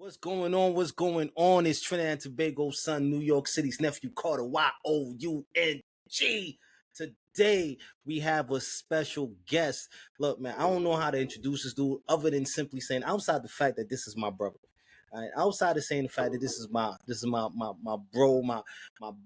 What's going on? What's going on? It's Trinidad and Tobago's son, New York City's nephew, Carter Young. Today we have a special guest. Look, man, I don't know how to introduce this dude other than simply saying, outside the fact that this is my brother. All right, outside of saying the fact that this is my bro, my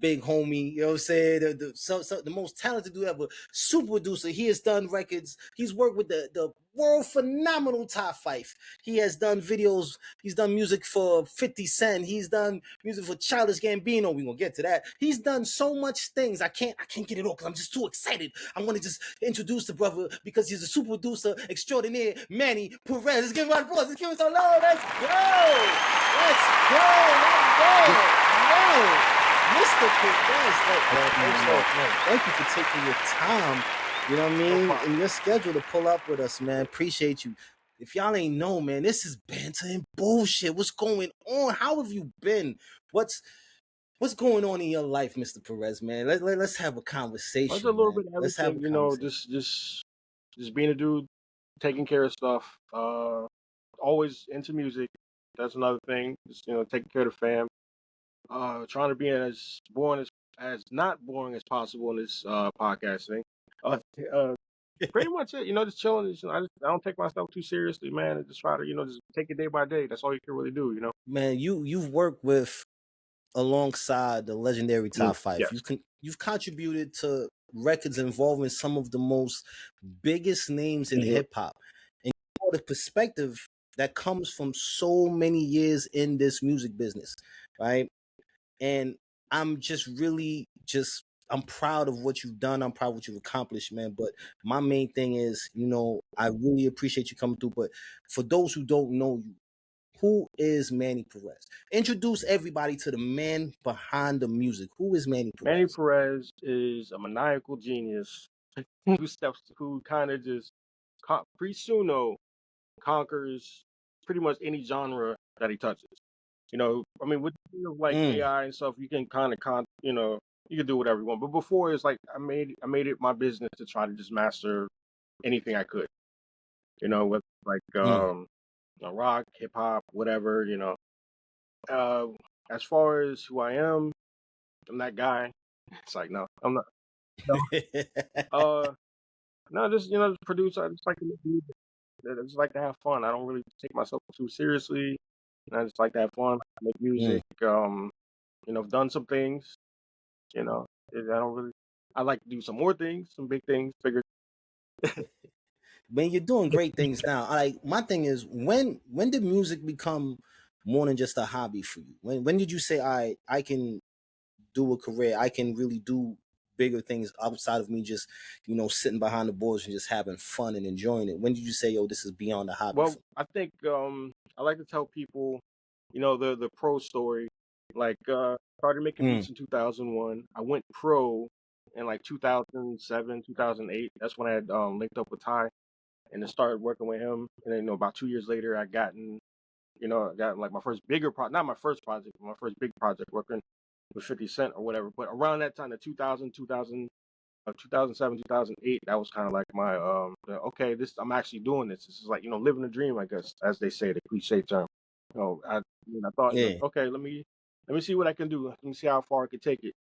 big homie, you know what I'm saying? The most talented dude ever, super producer. He has done records. He's worked with the world phenomenal Ty Fyffe. He has done videos. He's done music for 50 Cent. He's done music for Childish Gambino. We're gonna get to that. He's done so much things. I can't get it all because I'm just too excited. I'm gonna just introduce the brother because he's a super producer extraordinaire, Manny Perez. Let's give him a round of applause. Let's give him some love. Let's go. Let's go. Mr. Perez. Thank you for taking your time. You know what I mean? In your schedule to pull up with us, man. Appreciate you. If y'all ain't know, man, this is Banter'N'Bullshit. What's going on? How have you been? What's going on in your life, Mr. Perez, man? Let's have a conversation. It's a little bit of Let's have everything, just being a dude, taking care of stuff. Always into music. That's another thing. Just taking care of the fam. Trying to be as boring as not boring as possible in this podcast thing. Pretty much it. Just chilling. I don't take myself too seriously, man. And just try to just take it day by day. That's all you can really do, Man, you've worked with alongside the legendary Ty Fyffe. Yes. You've contributed to records involving some of the most biggest names in hip hop, and you know the perspective that comes from so many years in this music business, right? And I'm just really I'm proud of what you've done. I'm proud of what you've accomplished, man. But my main thing is, I really appreciate you coming through. But for those who don't know you, who is Manny Perez? Introduce everybody to the man behind the music. Who is Manny Perez? Manny Perez is a maniacal genius who kind of just pretty soon conquers pretty much any genre that he touches. With AI and stuff, you can kind of you can do whatever you want. But before, it's like I made it my business to try to just master anything I could. With rock, hip hop, whatever. As far as who I am, I'm that guy. It's like no, I'm not. No, no, just produce. I just like to make music. I just like to have fun. I don't really take myself too seriously. I just like to have fun, make music. I've done some things. I don't really. I like to do some more things, some big things, bigger. Man, you're doing great things now. My thing is, when did music become more than just a hobby for you? When did you say, I can do a career, I can really do bigger things outside of me just sitting behind the boards and just having fun and enjoying it? When did you say, yo, this is beyond a hobby? Well, I think I like to tell people, the pro story. Started making beats in 2001. I went pro in 2007, 2008. That's when I had linked up with Ty and then started working with him. And then about 2 years later, I got my first bigger project, not my first project, but my first big project working with 50 Cent or whatever. But around that time, the 2007, 2008, that was kind of like my okay, I'm actually doing this. This is like living a dream, I guess, as they say, the cliche term. I thought, okay, let me see what I can do. Let me see how far I can take it.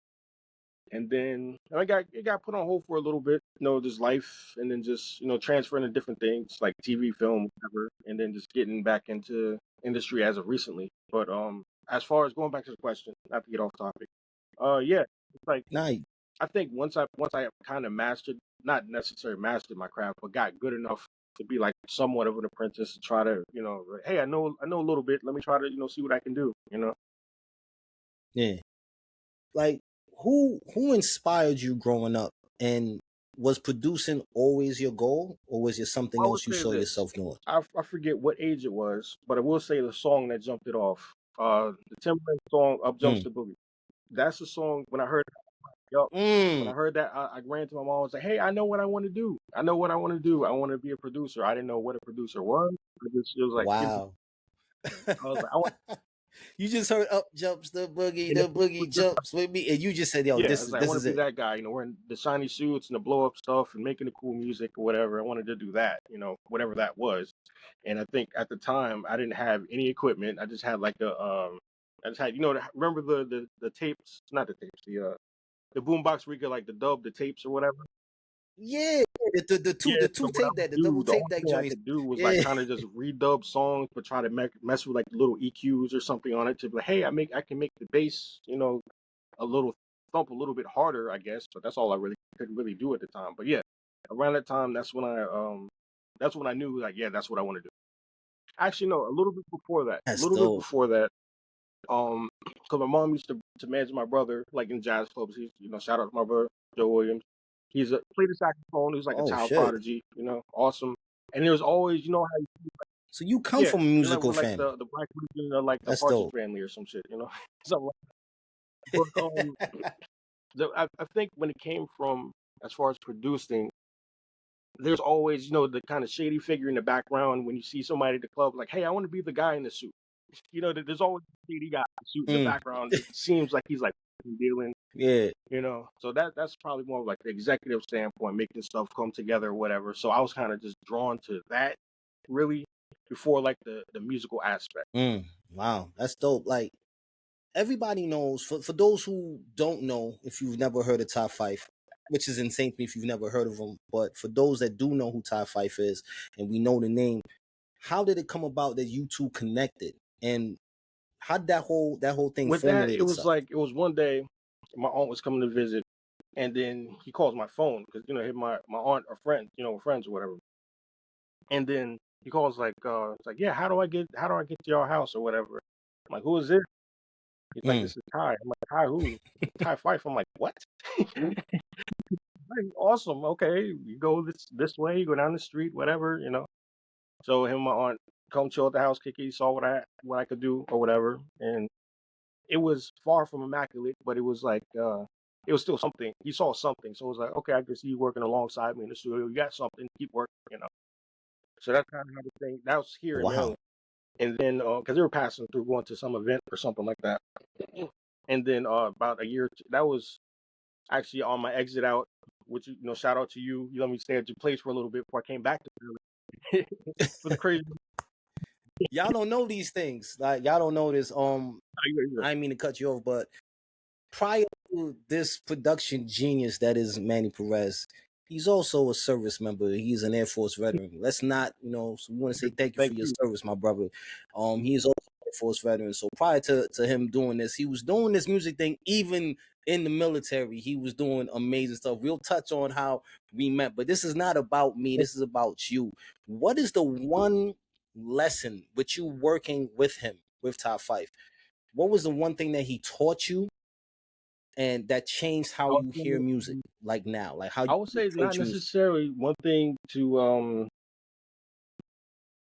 And then it got put on hold for a little bit, just life, and then just transferring to different things like TV, film, whatever, and then just getting back into industry as of recently. But as far as going back to the question, not to get off topic, it's like I think once I kind of not necessarily mastered my craft, but got good enough to be like somewhat of an apprentice to try to hey, I know a little bit. Let me try to see what I can do. Yeah. Like who inspired you growing up, and was producing always your goal, or was it something else you saw yourself doing? I forget what age it was, but I will say the song that jumped it off. The Timberland song "Up Jumps the Boogie." That's the song. When I heard when I heard that, I ran to my mom and was like, "Hey, I know what I want to do. I know what I want to do. I want to be a producer." I didn't know what a producer was. It was like, wow. I was like, I want. You just heard "Up Jumps the Boogie," the boogie jumps with me, and you just said, "Yo, this is I want to be that guy, wearing the shiny suits and the blow up stuff and making the cool music or whatever." I wanted to do that, whatever that was. And I think at the time I didn't have any equipment. I just had like I just had, you know, remember the tapes, not the tapes, the boombox where you could like the dub the tapes or whatever. Yeah, the two Yeah, the so two what I tape would deck, the double do, the tape only deck thing I joints. could do was like Yeah, kind of just redub songs, but try to mess with like the little EQs or something on it to be like, hey, I can make the bass, you know, a little thump a little bit harder, I guess. But that's all I really could really do at the time. But yeah, around that time, that's when I knew like, yeah, that's what I want to do. Actually, no, a little bit before that, a that's little bit dope. before that, because my mom used to manage my brother like in jazz clubs. He's, you know, shout out to my brother Joe Williams. Played the saxophone. He was like a Oh child shit! prodigy, you know, awesome. And there was always, you know, how So you come yeah, from a you know, musical with like family. the black region of like the That's Partridge dope. Family or some shit, you know, something like that. But I think when it came from as far as producing, there's always, you know, the kind of shady figure in the background when you see somebody at the club, like, hey, I want to be the guy in the suit. You know, there's always a shady guy in the suit in the Mm, background. It seems like he's like dealing, yeah, you know. So that's probably more of like the executive standpoint, making stuff come together or whatever. So I was kind of just drawn to that really before like the musical aspect. wow, that's dope. Like everybody knows. For those who don't know, if you've never heard of Ty Fyffe, which is insane to me if you've never heard of him, but for those that do know who Ty Fyffe is, and we know the name, how did it come about that you two connected, and how did that whole thing With that, formulate it was itself? like it was one day, my aunt was coming to visit, and then he calls my phone because you know my aunt or friend, you know, friends or whatever. And then he calls like it's like, yeah, how do I get to your house or whatever. I'm like, who is this? He's like, Mm, this is Ty. I'm like, Ty who? Ty Fyffe. I'm like, what? Like, awesome. Okay, you go this way, you go down the street, whatever, you know. So him and my aunt come chill at the house, Kiki saw what I could do or whatever, and it was far from immaculate, but it was like it was still something. He saw something, so it was like, okay, I can see you working alongside me in the studio. You got something, keep working, you know. So that's kind of how the thing. That was here in wow. Maryland, and then because they were passing through, going to some event or something like that, and then about a year. That was actually on my exit out, which you know, shout out to you. You let me stay at your place for a little bit before I came back to Philly. For the crazy. Y'all don't know these things. Like y'all don't know this. Yeah. I didn't mean to cut you off, but prior to this production genius that is Manny Perez, he's also a service member. He's an Air Force veteran. Let's not, so we want to say thank you Thank for your you. service, my brother. He is also an Air Force veteran. So prior to him doing this, he was doing this music thing even in the military. He was doing amazing stuff. We'll touch on how we met, but this is not about me. This is about you. What is the one lesson with you working with him, with Ty Fyffe? What was the one thing that he taught you and that changed how I would you hear say, music like now, like how you I would say not approach music? necessarily one thing to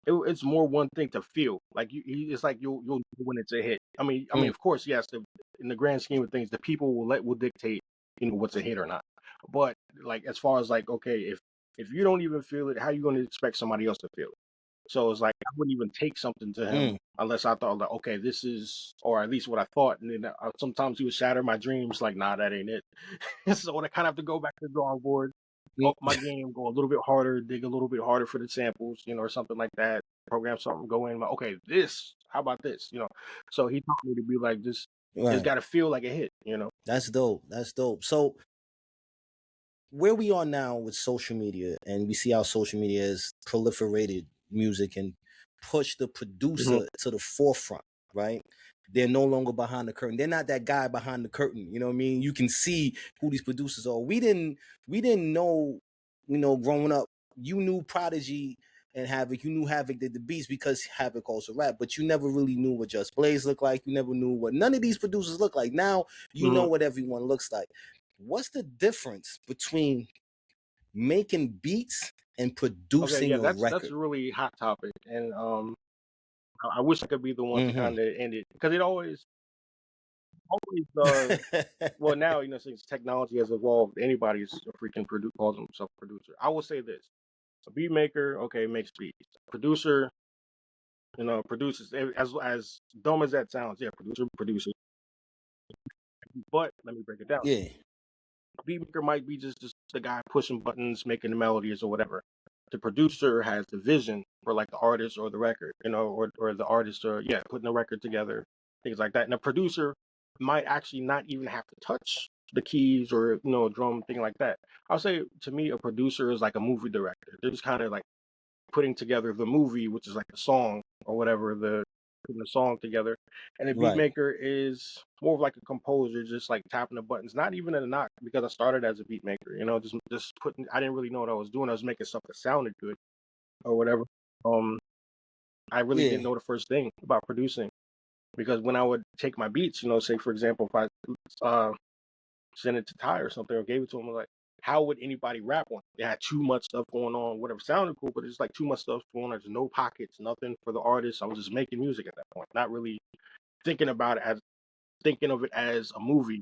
it's more one thing to feel like it's like you'll know when it's a hit. I mean, Mm, of course, yes. In the grand scheme of things, the people will dictate, you know, what's a hit or not. But like as far as like, okay, if you don't even feel it, how you going to expect somebody else to feel it? So it's like I wouldn't even take something to him mm, unless I thought like, okay, this is, or at least what I thought. And then sometimes he would shatter my dreams, like, nah, that ain't it. So I kind of have to go back to the drawing board, up mm. my game, go a little bit harder, dig a little bit harder for the samples, you know, or something like that. Program something, go in, like, okay, this, how about this, you know? So he taught me to be like, just, it's Right. got to feel like a hit, you know? That's dope. That's dope. So where we are now with social media, and we see how social media has proliferated music and pushed the Hmm. producer to the forefront, right? They're no longer behind the curtain. They're not that guy behind the curtain. You know what I mean? You can see who these producers are. We didn't know, growing up, you knew Prodigy and Havoc. You knew Havoc did the beats because Havoc also rap, but you never really knew what Just Blaze looked like. You never knew what none of these producers look like. Now you know Hmm. what everyone looks like. What's the difference between making beats and Okay, producing yeah, a that's record? a really hot topic. And I wish I could be the one to Mm-hmm. kind of end it because it always well, now, you know, since technology has evolved, anybody's a freaking calls himself a producer. I will say this: a beat maker, okay, makes beats. Producer, you know, produces. As dumb as that sounds, yeah, producer. But let me break it down. Yeah. A beat maker might be just the guy pushing buttons, making the melodies or whatever. the producer has the vision for like the artist or the record, or the artist, or putting the record together, things like that. And the producer might actually not even have to touch the keys or drum, thing like that. I'll say, to me, a producer is like a movie director. They're just kind of like putting together the movie, which is like the song or whatever, putting the song together. And a beat Right. maker is more of like a composer, just like tapping the buttons. Not even a knock, because I started as a beat maker, just putting. I didn't really know what I was doing. I was making stuff that sounded good or whatever. I really didn't Yeah. know the first thing about producing, because when I would take my beats, say for example, if I sent it to Ty or something, or gave it to him, I was like, how would anybody rap on it? They had too much stuff going on, whatever sounded cool, but it's like too much stuff going on. There's no pockets, nothing for the artist. I was just making music at that point, not really thinking about it as thinking of it as a movie.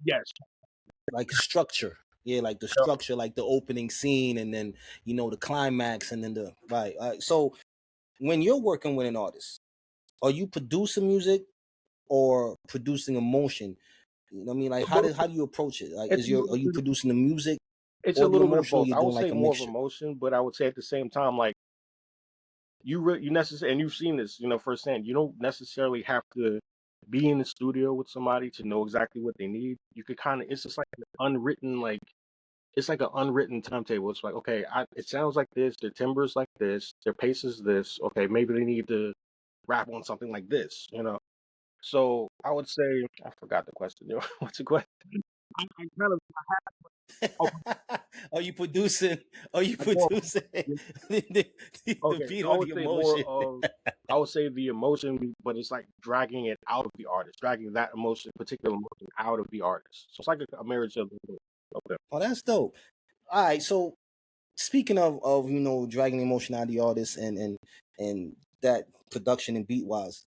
Yes. Like structure. Yeah, like the structure, like the opening scene, and then the climax, and then the right. So when you're working with an artist, are you producing music or producing emotion? You know what I mean? Like how do you approach it? Like It's are you producing the music it's a or the little bit of emotion, or both. you're I would doing say like a more of mixture? emotion, but I would say at the same time, like you necessarily, and you've seen this, firsthand. You don't necessarily have to be in the studio with somebody to know exactly what they need. You could kind of, it's just like an unwritten, like it's like an unwritten timetable. It's like, okay, it sounds like this. Their timber's like this. Their pace is this. Okay, maybe they need to rap on something like this. So I would say, I forgot the question. What's the question? I kind of, oh, Are you producing? Are you I'm more, producing the, the okay. beat I or would the say more emotion? of, I would say the emotion, but it's like dragging it out of the artist, dragging that emotion, particular emotion, out of the artist. So it's like a marriage of the two. Okay. Oh, that's dope. All right, so speaking of dragging emotion out of the artist, and that production and beat wise,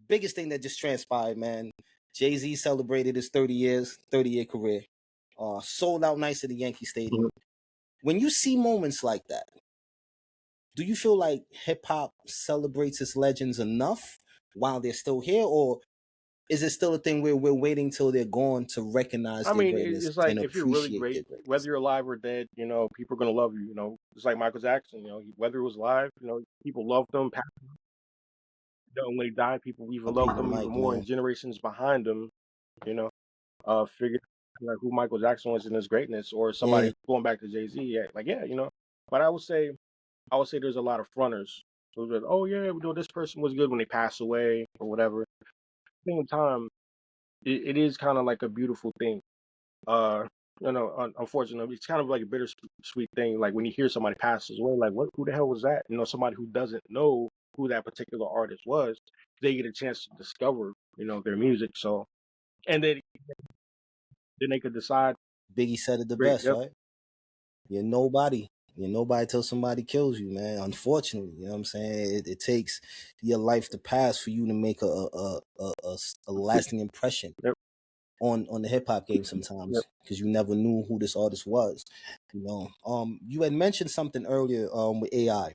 biggest thing that just transpired, man. Jay-Z celebrated his 30-year career. Sold out nights at the Yankee Stadium. Mhm. When you see moments like that, do you feel like hip hop celebrates its legends enough while they're still here, or is it still a thing where we're waiting till they're gone to recognize I their mean, greatness it's like and if you're really appreciate great, their whether greatness? you're alive or dead, people are gonna love you. It's like Michael Jackson. Whether it was live, people loved him. When he died, people even I'm Pete loved the him even mic, more, and man. generations behind him, you know, figured like who Michael Jackson was in his greatness, or Yeah, somebody going. Back to Jay-Z, yeah. But I would say there's a lot of fronters. So that, oh yeah, this person was good when they passed away or whatever. At the same time, it is kind of like a beautiful thing. Uh, unfortunately, it's kind of like a bittersweet thing. Like when you hear somebody passes away, like what? Who the hell was that? Somebody who doesn't know who that particular artist was, they get a chance to discover, their music. So, and then they could decide. Biggie said it the Great, best, yep, right? You're nobody. You're nobody till somebody kills you, man. Unfortunately, you know what I'm saying. It takes your life to pass for you to make a lasting impression yep, on the hip hop game yep. sometimes, because you never knew who this artist was. You had mentioned something earlier with AI.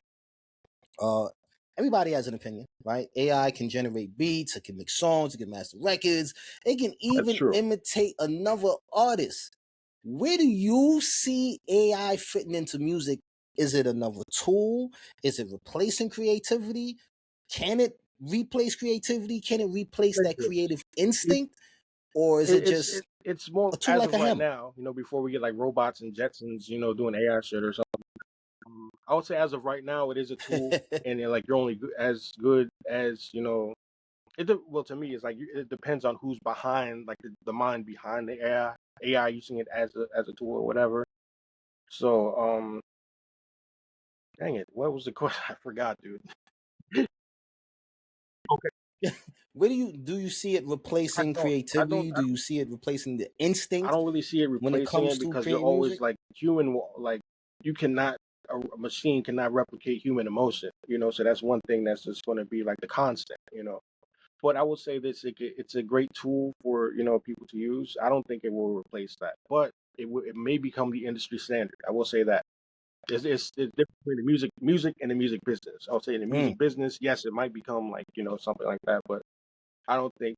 Uh, Everybody has an opinion, right? AI can generate beats, it can make songs, it can master records, it can That's even true. imitate another artist. Where do you see AI fitting into music? Is it another tool? Is it replacing creativity? Can it replace creativity? Can it replace Thank that you. creative It, instinct? Or is it it's just it's more a tool as like of a right hammer? now. Before we get like robots and Jetsons, doing AI shit or something. I would say as of right now, it is a tool, and like you're only as good as well, to me, it's like it depends on who's behind, like the mind behind the AI using it as a tool or whatever. So, dang it, what was the question? I forgot, dude. Okay, Where do you see it I replacing don't, I don't, creativity? Do you see it replacing the I instinct don't really see it when it replacing comes it, to because you're creating always music? like like you cannot. A machine cannot replicate human emotion, so that's one thing that's just going to be like the constant. But I will say this: it's a great tool for people to use. I don't think it will replace that, but it may become the industry standard. I will say that it's different between the music and the music business. I would say in the Mm, music business, yes, it might become like something like that, but I don't think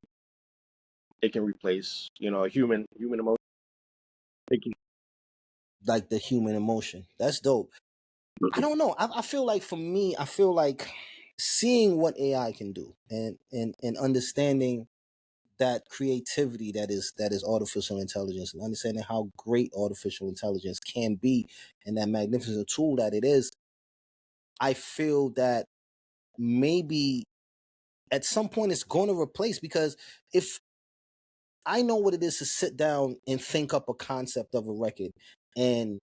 it can replace a human emotion. It can, like the human emotion. That's dope. I don't know. I feel like for me, I feel like seeing what AI can do and understanding that creativity that is artificial intelligence, and understanding how great artificial intelligence can be and that magnificent tool that it is. I feel that maybe at some point it's going to replace, because if I know what it is to sit down and think up a concept of a record and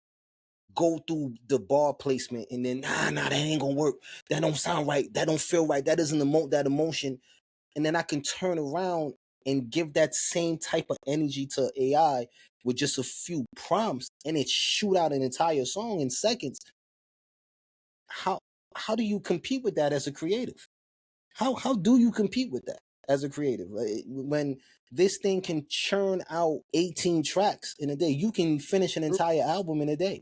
go through the bar placement and then that ain't gonna work, that don't sound right, that don't feel right, that doesn't emote that emotion, and then I can turn around and give that same type of energy to AI with just a few prompts and it shoot out an entire song in seconds. How how do you compete with that as a creative? How do you compete with that as a creative? When this thing can churn out 18 tracks in a day, you can finish an entire album in a day.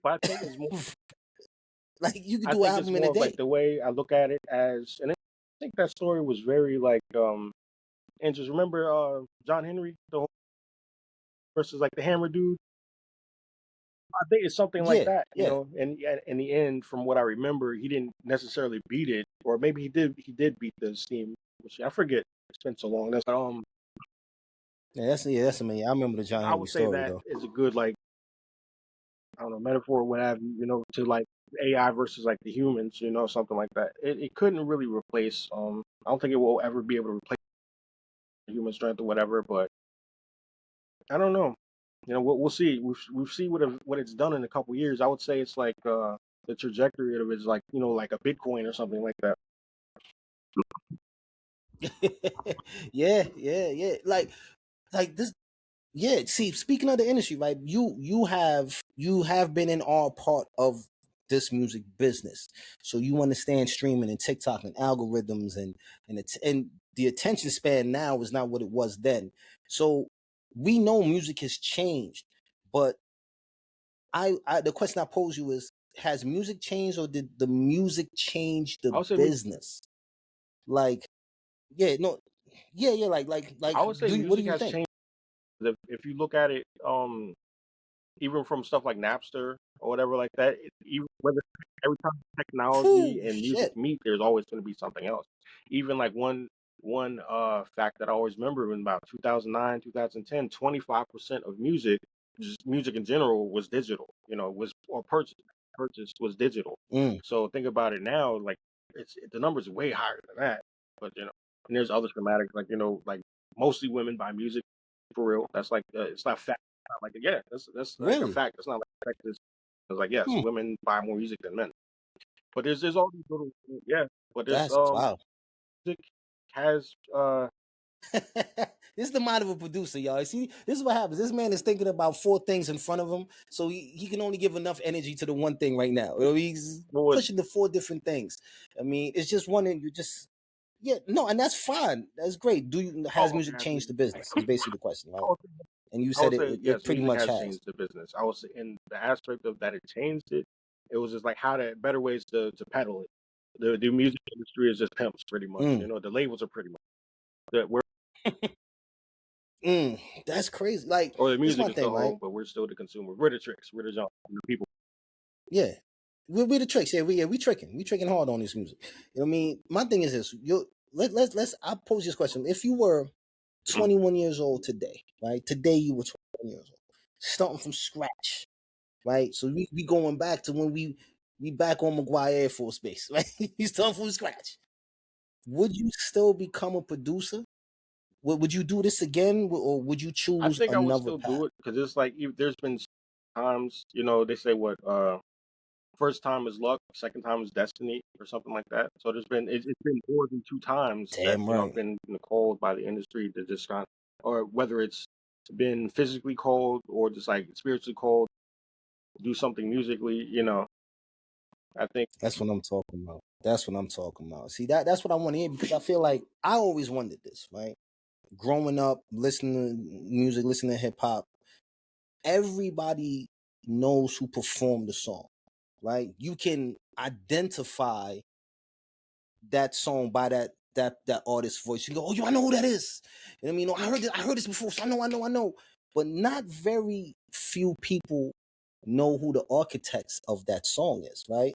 But I think it's more. Like you could I do an think it's album in a more of like day. the way I look at it as, and I think that story was very like, and just remember, John Henry, the whole versus like the Hammer dude. I think it's something like Yeah, that, yeah. And in the end, from what I remember, he didn't necessarily beat it, or maybe he did. He did beat the Steam, which I forget. It's been so long. That's That's amazing. I remember the John I Henry would say story that though. is a good, like, I don't know, metaphor, what have you, to like AI versus like the humans, something like that. It couldn't really replace. I don't think it will ever be able to replace human strength or whatever, but I don't know. We'll see. We'll see what it's done in a couple years. I would say it's like, the trajectory of it is like, like a Bitcoin or something like that. Yeah. Like this. Yeah. See, speaking of the industry, right? You have been in all part of this music business, so you understand streaming and TikTok and algorithms and the attention span now is not what it was then. So we know music has changed, but I the question I pose you is: has music changed, or did the music change I the would say business? Like, yeah, no, yeah, I would say what do music you has think? changed. If you look at it, even from stuff like Napster or whatever like that, even whether every time technology Whew, and music shit. meet, there's always going to be something else. Even like one fact that I always remember, in about 2009, 2010, 25% of music, just music in general, was digital. Was, or purchased was digital. Mm, So think about it now, like, the number's way higher than that. But and there's other schematics, like, like mostly women buy music, for real. That's like, it's not fact. Like, yeah, that's like a really? fact. That's not like sexist. It's like, yes, Hmm, women buy more music than men. But there's all these little, yeah. But there's that's wow. music has, This is the mind of a producer, y'all. See, this is what happens. This man is thinking about four things in front of him, so he can only give enough energy to the one thing right now. He's what was pushing the four different things. I mean, it's just one, and you just yeah, no, and that's fine. That's great. Has oh, music okay, I see. changed the business? Is basically the question, right? I would, And you I said would it. say It yes, pretty music much has has. changed the business. I was in the aspect of that it changed it. It was just like how to better ways to peddle it. The music industry is just pimps, pretty much. Mm, The labels are pretty much that we're, that's crazy. Like or the this is music my is the thing, right? hoe, but we're still the consumer. We're the tricks. We're the junk. The people. Yeah, we the tricks. We tricking. We tricking hard on this music. You know what I mean? My thing is this. Let's. I pose this question. If you were Mm. 21 years old today, right? Today you were 21 years old, starting from scratch, right? So we going back to when we back on McGuire Air Force Base, right? You starting from scratch. Would you still become a producer? Would you do this again, or would you I choose think I would another still path? do it because it's like, there's been times, they say what, first time is luck, second time is destiny, or something like that. So it's been more than two times that, Damn I've right. been called by the industry to just kind, or whether it's been physically called or just like spiritually called, do something musically. I think. That's what I'm talking about. That's what I'm talking about. See, that's what I want to hear, because I feel like I always wondered this, right? Growing up, listening to music, listening to hip hop, everybody knows who performed the song, right? You can identify that song by that artist's voice. You go, oh, yo, I know who that is. You know what I mean? I heard this before, so I know. But not very few people know who the architects of that song is, right?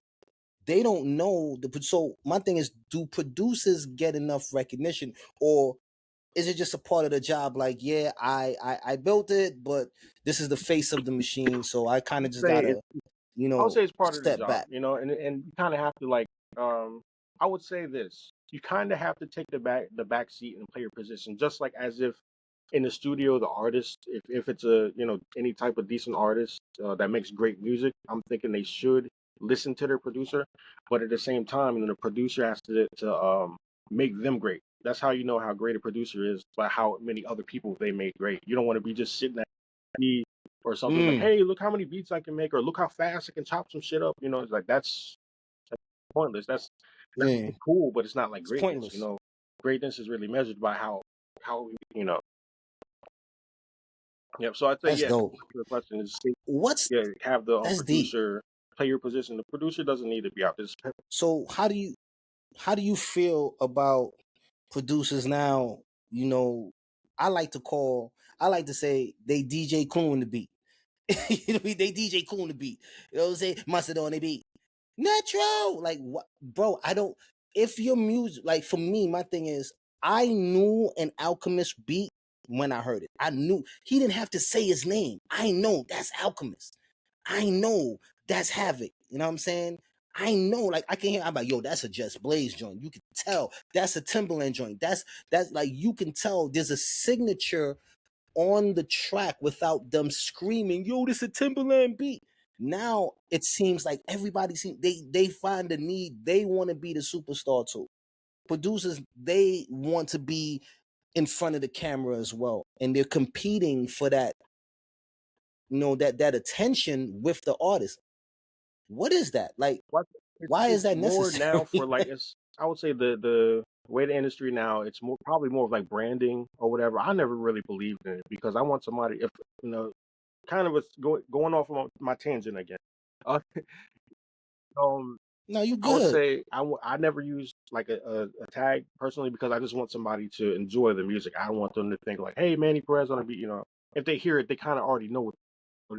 They don't know so my thing is, do producers get enough recognition, or is it just a part of the job? Like, yeah, I built it, but this is the face of the machine, so I kind of just Say gotta, I would say it's part of the step job, back. and you kind of have to like, I would say this, you kind of have to take the back seat and play your position, just like as if in the studio, the artist, if it's a, any type of decent artist that makes great music, I'm thinking they should listen to their producer, but at the same time, the producer has to make them great. That's how you know how great a producer is, by how many other people they made great. You don't want to be just sitting at or something like, Mm, hey, look how many beats I can make, or look how fast I can chop some shit up. It's like that's pointless. That's yeah, cool, but it's not like it's greatness. pointless. Greatness is really measured by how you know. Yep. So I say, That's yeah. dope. The question is, What's yeah, have the That's deep. producer play your position. The producer doesn't need to be out there. So how do you feel about producers now? You know, I like to call, I like to say they DJ Coon the beat. You know what I mean? They DJ Coon the beat. You know what I'm saying? Mustard on the beat. Natural. Like what, bro? I don't. If your music, like for me, my thing is, I knew an Alchemist beat when I heard it. I knew he didn't have to say his name. I know that's Alchemist. I know that's Havoc. You know what I'm saying? I know, like I can hear. I'm like, yo, that's a Just Blaze joint. You can tell that's a Timberland joint. That's like you can tell there's a signature on the track without them screaming, yo, this is a Timberland beat. Now it seems like everybody seems they find the need. They want to be the superstar too. Producers, they want to be in front of the camera as well, and they're competing for that, that attention with the artist. What is that like? But Why is it's that more now necessary? for like, it's, I would say the way the industry now, it's more probably more of like branding or whatever. I never really believed in it because I want somebody, if kind of going off on my tangent again. Uh, um, No, you I would good. say I never use like a tag personally because I just want somebody to enjoy the music. I don't want them to think like, hey, Manny Perez on a beat. If they hear it, they kind of already know what,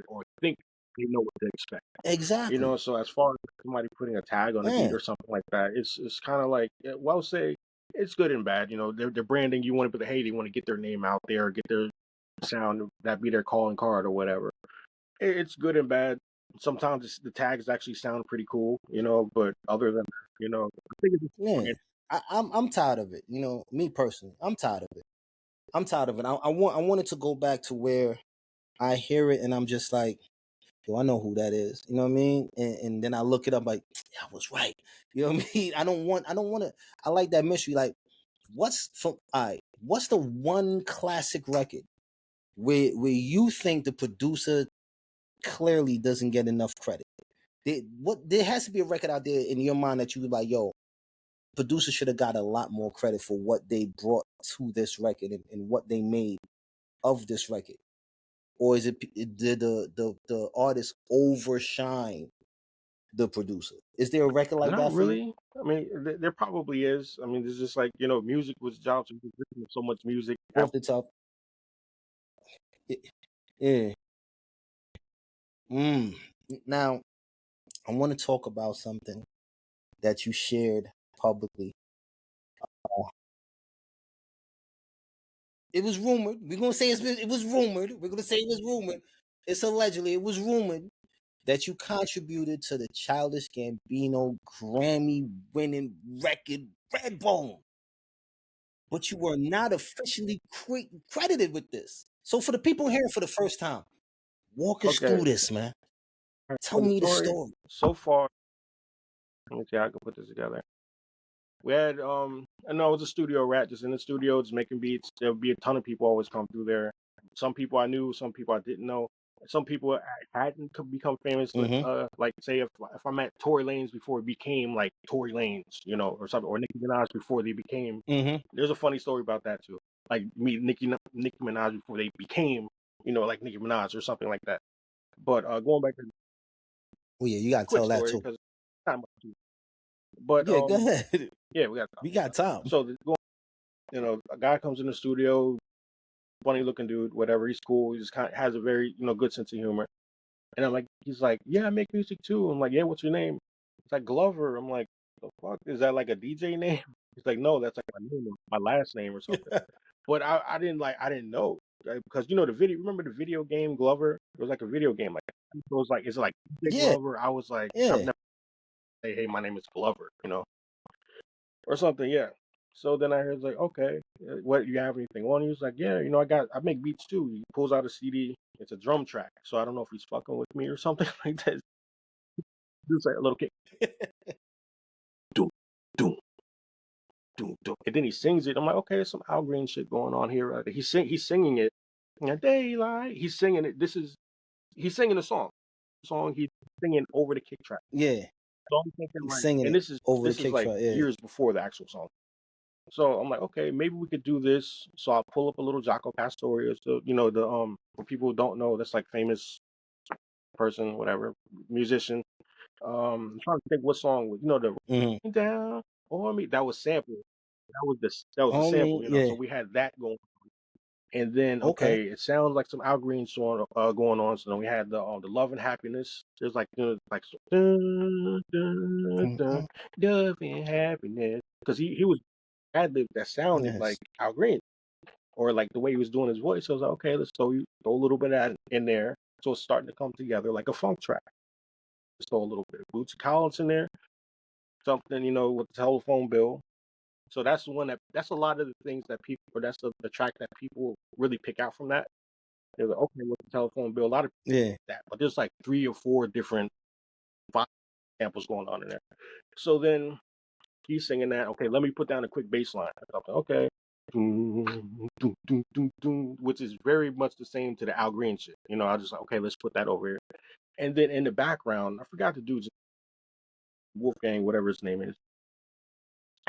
or think they know what to expect. Exactly. So as far as somebody putting a tag on a beat Yeah. or something like that, it's kind of like, well, say it's good and bad. They're branding. You want to, hey, they want to get their name out there, get their sound, that be their calling card or whatever. It's good and bad. Sometimes the tags actually sound pretty cool, but other than I think it's Yeah. just I'm tired of it. Me personally, I'm tired of it. I'm tired of it. I wanted to go back to where I hear it and I'm just like, yo, I know who that is. You know what I mean? And then I look it up like, yeah, I was right. You know what I mean? I don't want to, I like that mystery. Like, what's the one classic record where you think the producer clearly doesn't get enough credit? There has to be a record out there in your mind that you be like, yo, producer should have got a lot more credit for what they brought to this record and what they made of this record. Or is it did the artist overshine the producer? Is there a record like not that for you? really. I mean, there probably is. I mean, it's just like music was jobs. So much music. Off the top? Yeah. Mm. Now, I want to talk about something that you shared publicly. It was rumored. We're gonna say it was rumored. We're gonna say it was rumored. It's allegedly, it was rumored that you contributed to the Childish Gambino Grammy-winning record Redbone, but you were not officially credited with this. So, for the people hearing for the first time, walk us Okay. through this, man. So Tell the me the story story. so far, let me see how I can put this together. We had I know it was a studio rat, just in the studio, just making beats. There would be a ton of people always come through there. Some people I knew, some people I didn't know. Some people hadn't become famous. Mm-hmm. Like say if I met Tory Lanez before it became like Tory Lanez, or something, or Nicki Minaj before they became. Mm-hmm. There's a funny story about that too. Like meet Nicki Minaj before they became, like Nicki Minaj or something like that. But going back to the Oh yeah, you gotta quick tell that story too. because time. But Yeah, go ahead. yeah, we got time. We got time. So a guy comes in the studio, funny looking dude, whatever. He's cool. He just kind of has a very, good sense of humor. And I'm like, he's like, yeah, I make music too. I'm like, yeah, what's your name? It's like Glover. I'm like, the fuck? Is that like a DJ name? He's like, no, that's like my name, my last name or something. But I didn't know, right? Because the video. Remember the video game Glover? It was like a video game. Like it was like, is it like DJ Yeah, Glover? I was like, I've yeah, never say, hey, my name is Glover, or something. Yeah. So then I heard like, okay, what you have anything on? He was like, yeah, I make beats too. He pulls out a CD. It's a drum track. So I don't know if he's fucking with me or something like that. Just like a little kick, doom, doom, doom, doom, and then he sings it. I'm like, okay, there's some Al Green shit going on here. Right? He's singing it. Daylight. He's singing it. He's singing the song. He's singing over the kick track. yeah. So I'm thinking He's like, singing and it this is over the this is kick like track. Yeah. years before the actual song. So I'm like, okay, maybe we could do this. So I'll pull up a little Jaco Pastorius, the for people who don't know, that's like famous person, whatever, musician. I'm trying to think what song was, the down on me. That was sample. That was the sample, Only, yeah. So we had that going. And then Okay. it sounds like some Al Green song going on. So then we had the Love and Happiness. There's like dun, dun, dun, love and happiness, because he was ad lib that sounded like Yes. Al Green, or like the way he was doing his voice. So I was like, okay, let's throw a little bit of that in there. So it's starting to come together like a funk track. Let's throw a little bit of Bootsy Collins in there, something, with the telephone bill. So that's the one that's a lot of the things that people, or that's the track that people really pick out from that. They're like, okay, with the telephone bill, a lot of people Yeah. that, but there's like 3 or 4 different samples going on in there. So then he's singing that. Okay, let me put down a quick bass line. Okay. Which is very much the same to the Al Green shit. I was just like, okay, let's put that over here. And then in the background, I forgot the dude's Wolfgang, whatever his name is.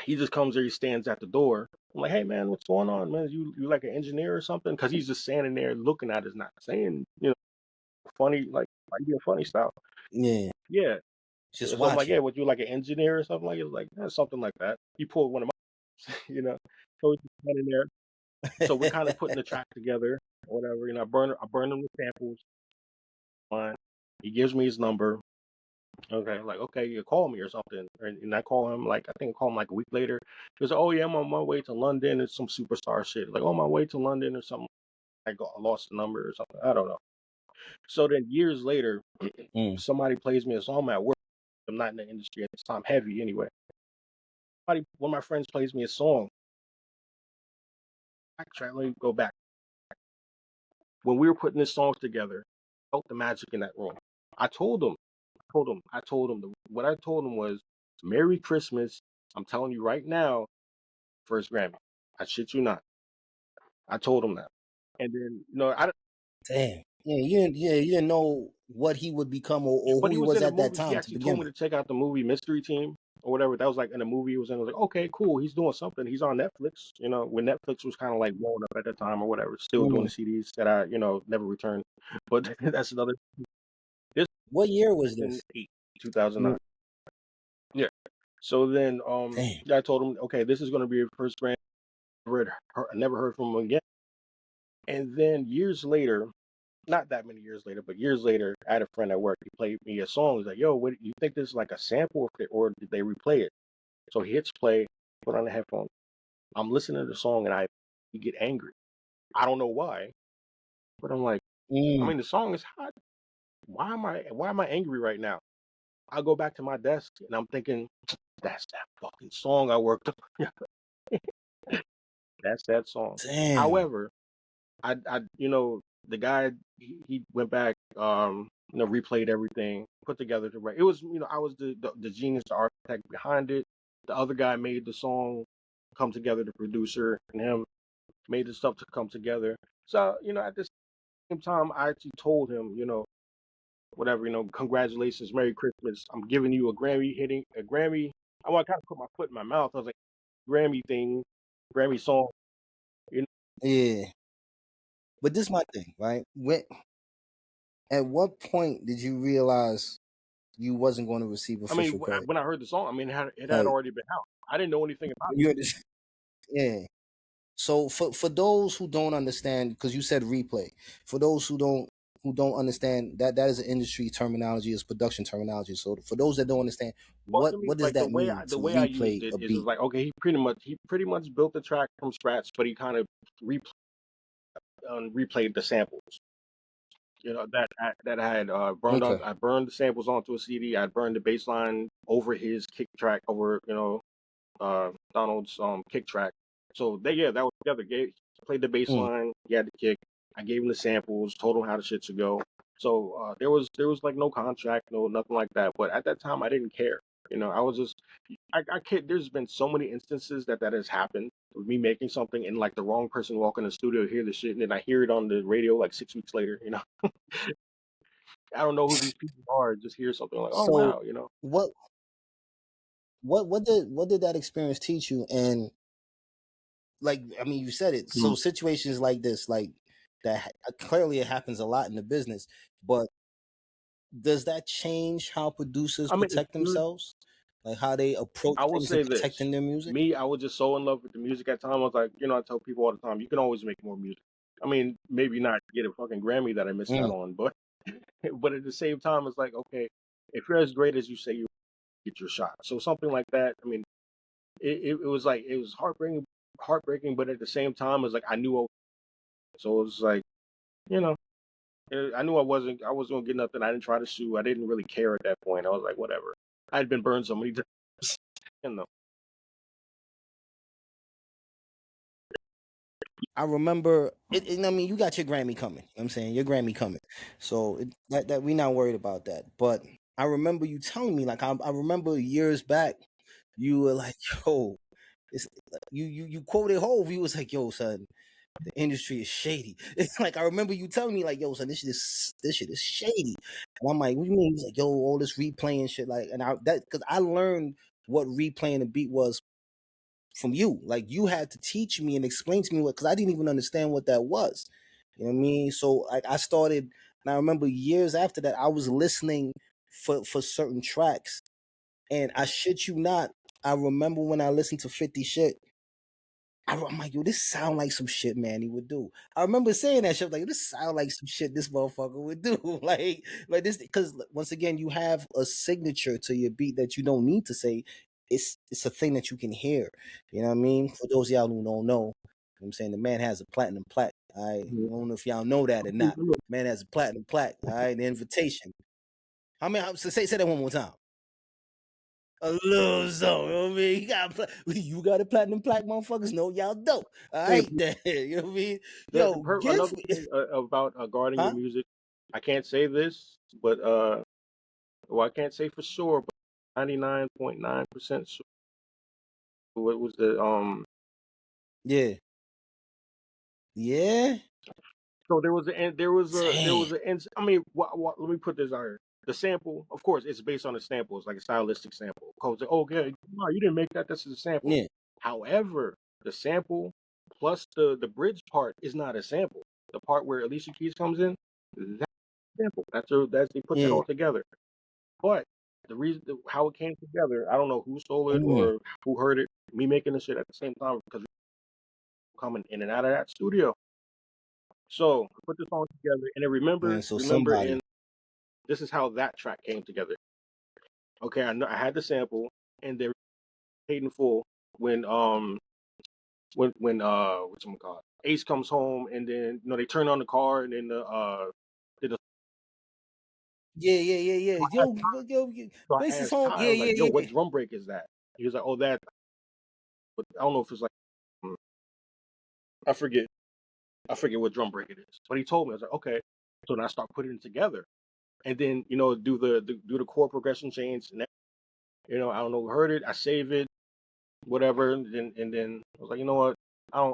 He just comes there, he stands at the door. I'm like, hey man, what's going on, man? You like an engineer or something? Because he's just standing there looking at us, not saying, funny, like being funny style. Yeah. Yeah. Just So I'm like, yeah, watching. what, you like an engineer or something like it? Like, something like that. He pulled one of my, So he's just standing there. So we're kind of putting the track together, or whatever. I burn him the samples. Fine. He gives me his number. Okay, like, okay, you call me or something. And I call him, like, I think I call him like a week later. He goes, oh yeah, I'm on my way to London. It's some superstar shit. Like, on my way to London or something. I lost the number or something. I don't know. So then years later, somebody plays me a song at work. I'm not in the industry at this time, heavy anyway. One of my friends plays me a song. Let me go back. When we were putting this song together, I felt the magic in that room. I told him, what I told him was, Merry Christmas. I'm telling you right now, first Grammy. I shit you not. I told him that. And then, Damn. Yeah, you didn't know what he would become or but who he he was was in a at that movie. He time to actually begin told me with. to check out the movie Mystery Team or whatever. That was like in a movie he was in. I was like, okay, cool. He's doing something. He's on Netflix. When Netflix was kind of like blowing up at the time or whatever. Still doing the CDs that I, never returned. But that's another. This What year was in this? 2009. Yeah. So then, Damn. I told him, okay, this is going to be your first Grammy. I never heard from him again. And then years later, not that many years later, but years later, I had a friend at work. He played me a song. He's like, yo, what, you think this is like a sample or did they replay it? So he hits play, put on the headphones. I'm listening to the song and I get angry. I don't know why, but I'm like, I mean, the song is hot. Why am I angry right now? I go back to my desk and I'm thinking, that's that fucking song I worked on. That's that song. Damn. However, the guy, he went back, replayed everything, put together the right. It was, I was the genius, the architect behind it. The other guy made the song come together. The producer and him made the stuff to come together. So, at the same time, I actually told him, whatever, congratulations, Merry Christmas. I'm giving you a Grammy. I want to kind of put my foot in my mouth. I was like, Grammy thing, Grammy song. Yeah. But this is my thing, right? At what point did you realize you wasn't going to receive I mean, official credit? when I heard the song, I mean, it had Like, already been out. I didn't know anything about you understand? Yeah. So for those who don't understand, because you said replay, for those who don't who don't understand that is an industry terminology, is production terminology. So for those that don't understand, Well, to me, what does like that mean the to way I used replay it a is beat? like, okay, he pretty much built the track from scratch, but he kind of replayed the samples. You know that I had burned on. Okay. I burned the samples onto a CD. I burned the bass line over his kick track, over Donald's kick track. So that was together. Played the bass Mm. line. He had the kick. I gave him the samples. Told him how the shit should go. So there was like no contract, no nothing like that. But at that time, I didn't care. I was just I can't. There's been so many instances that has happened with me making something and like the wrong person walk in the studio, hear the shit, and then I hear it on the radio like 6 weeks later. I don't know who these people are. Just hear something like, oh So wow. what what did that experience teach you? And like, I mean, you said it. Mm. So situations like this, like that, clearly it happens a lot in the business. But does that change how producers I mean, it's protect good. themselves, like how they approach I will things and say this. protecting their music? Me, I was just so in love with the music at the time. I was like, I tell people all the time, you can always make more music. I mean, maybe not get a fucking Grammy that I missed out Mm. on, but but at the same time, it's like, okay, if you're as great as you say you get your shot. So something like that. I mean, it was like it was heartbreaking, but at the same time, it's like I knew. So it was like, you know, I knew I wasn't gonna get nothing. I didn't try to sue. I didn't really care at that point. I was like, whatever. I had been burned so many times. you know. I remember it, and I mean, you got your Grammy coming. You know what I'm saying, your Grammy coming. So that we not worried about that. But I remember you telling me, like, I remember years back, you were like, "Yo, it's you quoted Hove. You was like, "Yo, son, the industry is shady." It's like I remember you telling me, like, "Yo, son, this shit is shady." And I'm like, "What do you mean?" He's like, "Yo, all this replaying shit." Like, and because I learned what replaying a beat was from you. Like, you had to teach me and explain to me what, because I didn't even understand what that was. You know what I mean? So like I started, and I remember years after that, I was listening for certain tracks, and I shit you not, I remember when I listened to 50 shit, I'm like, yo, this sound like some shit Manny would do. I remember saying that shit, like, this sound like some shit this motherfucker would do. like this, because once again, you have a signature to your beat that you don't need to say. It's a thing that you can hear. You know what I mean? For those of y'all who don't know, you know what I'm saying, the man has a platinum plaque. I don't know if y'all know that or not. Man has a platinum plaque. All right, the invitation. I mean, so say that one more time. A little so, you know what I mean? You got a platinum plaque, motherfuckers. No, y'all don't. All Hey, right, then. You know what I mean? the Yo, give another thing about guarding your huh? music, I can't say this, but well, I can't say for sure, but 99.9% sure. What was the Yeah. Yeah. So there was Damn. a I mean, let me put this out here. The sample, of course, it's based on a sample. It's like a stylistic sample. Cause okay, no, you didn't make that. That's a sample. Yeah. However, the sample plus the bridge part is not a sample. The part where Alicia Keys comes in, that's a sample. That's they put that Yeah. all together. But the reason how it came together, I don't know who stole it Mm. or who heard it. Me making the shit at the same time because coming in and out of that studio. So I put this all together, and then Man, so remember, in somebody. this is how that track came together. Okay, I know I had the sample, and they paid in full when what's call Ace comes home, and then they turn on the car, and then the Yeah, yeah, yeah, yeah. Yo, so I Bass is asked home. Ty, I Yeah, was like, yeah, "Yo, yeah, what yeah. drum break is that?" He was like, "Oh, that." But I don't know if it's like mm, I forget what drum break it is. But he told me. I was like, "Okay." So then I start putting it together, and then do the chord progression change, and I don't know who heard it. I save it, whatever, and then I was like, you know what? I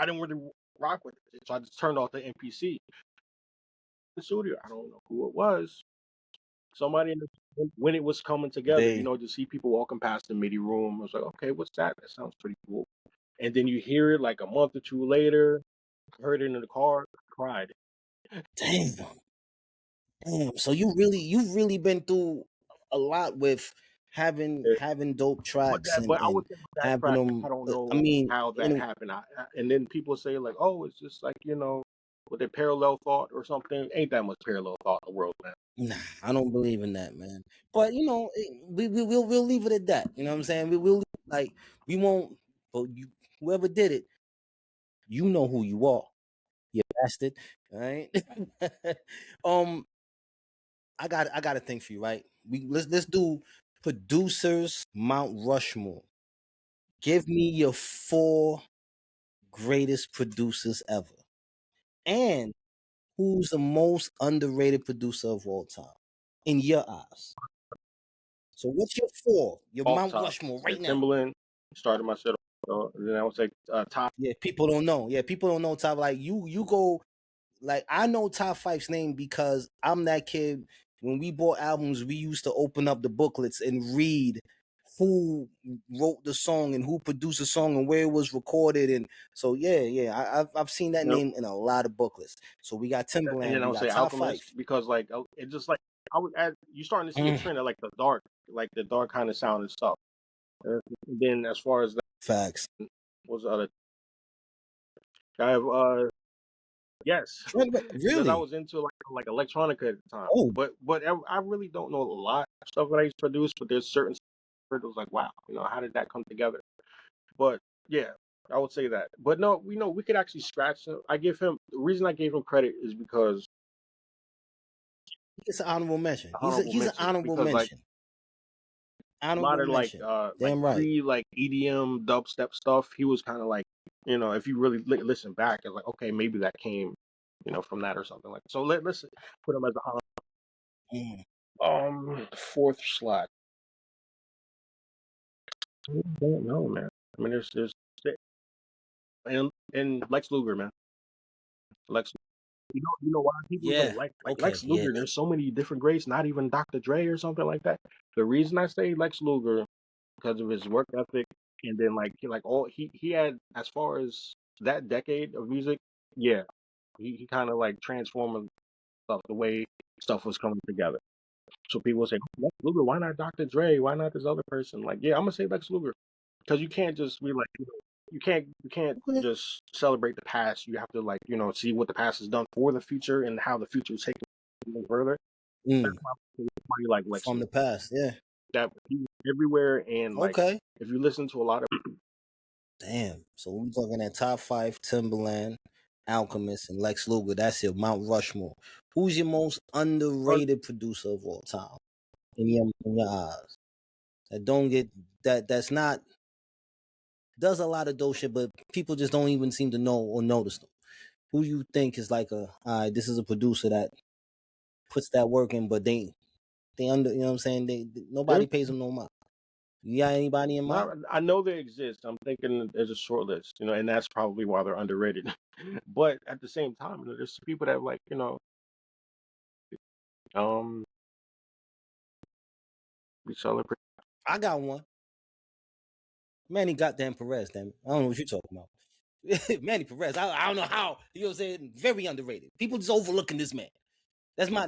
didn't really rock with it. So I just turned off the MPC in the studio. I don't know who it was. Somebody when it was coming together, They to see people walking past the MIDI room. I was like, okay, what's that? That sounds pretty cool. And then you hear it like a month or two later. Heard it in the car, cried. damn. Damn. So you've really been through a lot with having dope tracks But I and would say with that having track, them. I don't I know mean, how that happened. And then people say like, oh, it's just like with a parallel thought or something. Ain't that much parallel thought in the world, man. Nah, I don't believe in that, man. But you know, we'll leave it at that. You know what I'm saying? We'll like we won't. But you, whoever did it, you know who you are, you bastard. All right. I got a thing for you, right? Let's do producers Mount Rushmore. Give me your 4 greatest producers ever, and who's the most underrated producer of all time in your eyes? So what's your 4? Your Off Mount top, Rushmore yeah, right now. Timbaland started my shit. Then I would say top. Yeah, people don't know. Yeah, people don't know Ty. Like you go. Like I know Ty Fyffe's name because I'm that kid. When we bought albums, we used to open up the booklets and read who wrote the song and who produced the song and where it was recorded. And so I've seen that You know, name in a lot of booklets. So we got and then Timbaland, I we would say got Ty Alchemist Fyffe. because like it just like I would add. You starting to see a trend of like the dark kind of sound and stuff. And then as far as that, Facts. was the other? I have yes, because I Really? was into like electronica at the time. Oh, But I really don't know a lot of stuff that I used to produce. But there's certain stuff that was like, wow, how did that come together? But yeah, I would say that. But no, we could actually scratch him. I give him the reason I gave him credit is because it's an honorable mention. honorable He's an mention honorable because like mention. a lot Honorable of like mention. Damn right. pre like EDM dubstep stuff, he was kind of like if you really listen back, it's like okay maybe that came from that or something like that. So let's put him as a Mm. fourth slot. I don't know, man. I mean, there's and Lex Luger, man. Lex, you know why people don't Yeah. like Okay. Lex Yeah. Luger? There's so many different grades, not even Dr. Dre or something like that. The reason I say Lex Luger because of his work ethic, and then like he had as far as that decade of music, yeah, he kind of like transformed stuff the way stuff was coming together. So people say Lex Luger, why not Dr. Dre? Why not this other person? Like, yeah, I'm gonna say Lex Luger because you can't just be like, you can't Okay. just celebrate the past. You have to like, see what the past has done for the future and how the future is taking even further. That's Mm. why somebody like Lex From Luger. the past. Yeah. That he was everywhere, and like Okay. if you listen to a lot of Damn. So we're talking at top 5: Timbaland, Alchemist, and Lex Luger. That's your Mount Rushmore. Who's your most underrated producer of all time in your eyes? That don't get that's not does a lot of dope shit, but people just don't even seem to know or notice them. Who you think is like this is a producer that puts that work in, but they under, you know what I'm saying? there's Nobody pays them no mind. You got anybody in mind? not I know they exist. I'm thinking there's a short list, and that's probably why they're underrated. But at the same time, there's people that like, um we celebrate. I got one. Manny goddamn Perez, damn it. I don't know what you're talking about. Manny Perez. I don't know how. You know what I'm saying? Very underrated. People just overlooking this man. That's my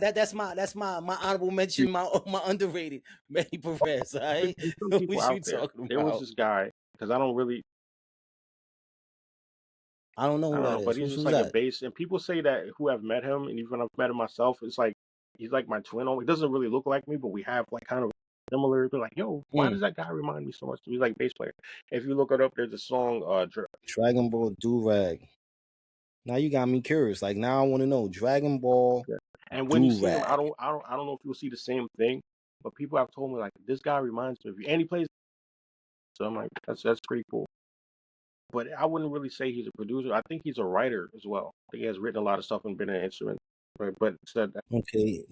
honorable mention, my underrated Manny Perez. All right. There's some people What you out there. talking There was about? this guy because I don't really I don't know I who don't that know, but is. he's just Who's like a that? bass, and people say that who have met him, and even I've met him myself, it's like he's like my twin. He doesn't really look like me, but we have like kind of similar. They're like, yo, why Mm. does that guy remind me so much? He's like bass player. If you look it up, there's a song, Dragon Ball Durag. Now you got me curious. Like now I want to know Dragon Ball and when you see him, I Durag. don't, I don't, I don't know if you'll see the same thing, but people have told me like this guy reminds me of you, and he plays. So I'm like, that's pretty cool. But I wouldn't really say he's a producer. I think he's a writer as well. I think he has written a lot of stuff and been an instrument. Right? But said that Okay.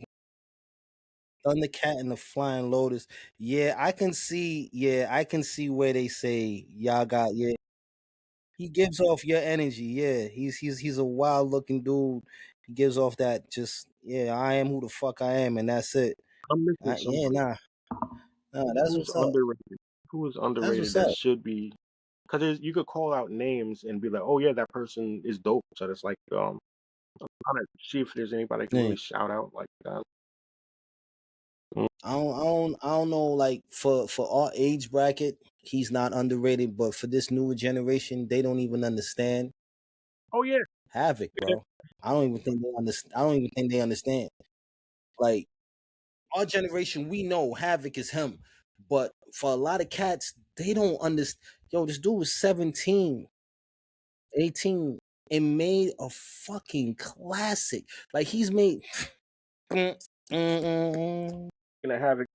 Thundercat and the Flying Lotus. Yeah, I can see. Yeah, I can see where they say y'all got. Yeah, he gives off your energy. Yeah, he's a wild looking dude. He gives off that just I am who the fuck I am, and that's it. I'm missing Yeah, somebody. nah, that's Who's what's up. underrated? Who is That's underrated what's that up. should be? Because you could call out names and be like, oh yeah, that person is dope. So it's like I'm trying to see if there's anybody I can Yeah. really shout out like that. I don't know. Like for our age bracket, he's not underrated, but for this newer generation, they don't even understand. Oh yeah, Havoc, bro. I don't even think they understand. I don't even think they understand. Like our generation, we know Havoc is him, but for a lot of cats, they don't understand. Yo, this dude was 17, 18, and made a fucking classic. Like he's made. Gonna have it